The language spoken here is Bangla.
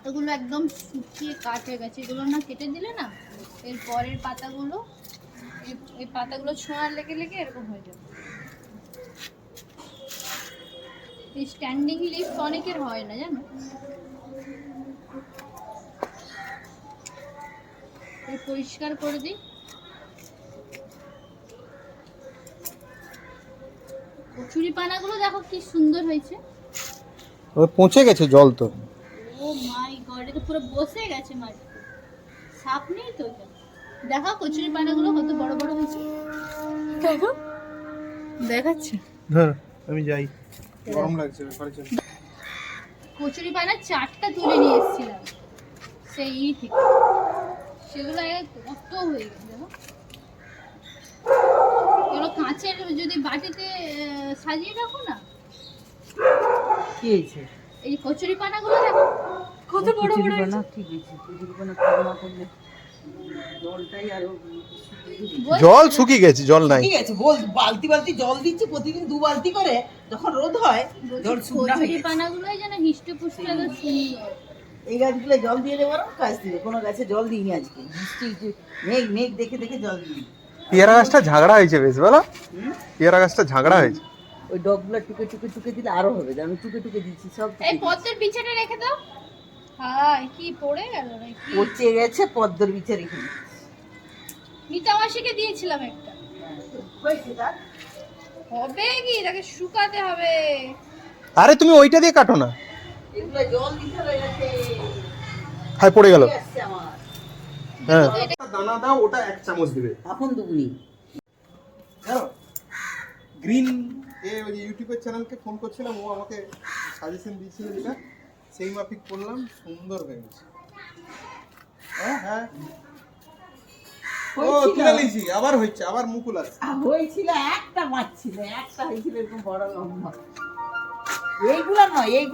পাতাগুলো একদম শুকিয়ে কাঠ হয়ে গেছে, এগুলো না কেটে দিলে না এর পরের পাতাগুলো, এই পাতাগুলো ছোঁয়ার লেগে লেগে এরকম হয়ে যাবে। এই স্ট্যান্ডিং লিফ অনেকের হয় না জানো, পরিষ্কার করে দিই। কচুরি পানাগুলো দেখো কি সুন্দর হয়েছে, ওই পচে গেছে জল তো। ও মাই গড, এটা পুরো বসে গেছে মাটিতে, সাপ নেই তো। দেখো কচুরি পানাগুলো কত বড় বড় হয়েছে, দেখো দেখাচ্ছে। হ্যাঁ আমি যাই, গরম লাগছে। কচুরি পানা 4টা তুলে নিয়ে এসেছিলাম সেই থেকে, সেগুলো কত হয়ে গেছে দেখো। এগুলো কাঁচের যদি বাটিতে সাজিয়ে রাখো না। কি হয়েছে? এই কচুরি পানাগুলো দেখো কত বড় বড় হয়েছে। ঠিক আছে, কচুরি পানা খাওয়া না করলে জলটাই আরো জল শুকিয়ে গেছে, জল নাই। ঠিক আছে, বল বালতি বালতি জল দিচ্ছি প্রতিদিন 2 বালতি করে, যখন রোদ হয় জল শুকনা হয়ে কচুরি গেছে। পানাগুলোই যেন হিষ্টপুষ্ট সুন্দর। এই গাছগুলো জল দিয়ে দেবো না, কাজ দিবে কোনো গাছে জল দিইনি আজকে, বৃষ্টি মেঘ মেঘ দেখে দেখে জল দিই। পেয়ারা গাছটা ঝাগড়া হয়েছে বেশ, বলো পেয়ারা গাছটা ঝাগড়া হয়েছে। ওই ডগগুলো টুকে টুকে টুকে দিলে আরো হবে, আমি টুকে টুকে দিচ্ছি সব। এই পদ্মের বিছাটা রেখে দাও। হাই কি পড়ে গেল নাকি, পচে গেছে পদ্মর বিচে রেখে দিচ্ছি। মিতা মাসিকে দিয়েছিলাম একটা, হবে কি তাকে শুকাতে হবে। আরে তুমি ওইটা দিয়ে কাটো না। এগুলো জল দিতে হবে গাছে। হাই পড়ে গেল। আসছে আমার হ্যাঁ দানা দাও, ওটা 1 চামচ দিবে। এখন দুগুনি জানো গ্রিন ওই যে ইউটিউবের চ্যানেলকে ফোন করছিলাম, ও আমাকে সাজেশন দিয়েছিল যেটা, সেই মাফিক করলাম, সুন্দর হয়ে গেছে। হ্যাঁ হ্যাঁ ও তুলে নিয়েছি, আবার হচ্ছে, আবার মুকুল আসছে। হয়েছিল একটা মাছ ছিল, একটা হয়েছিল এরকম বড় লম্বা। এইগুলা নয়, এই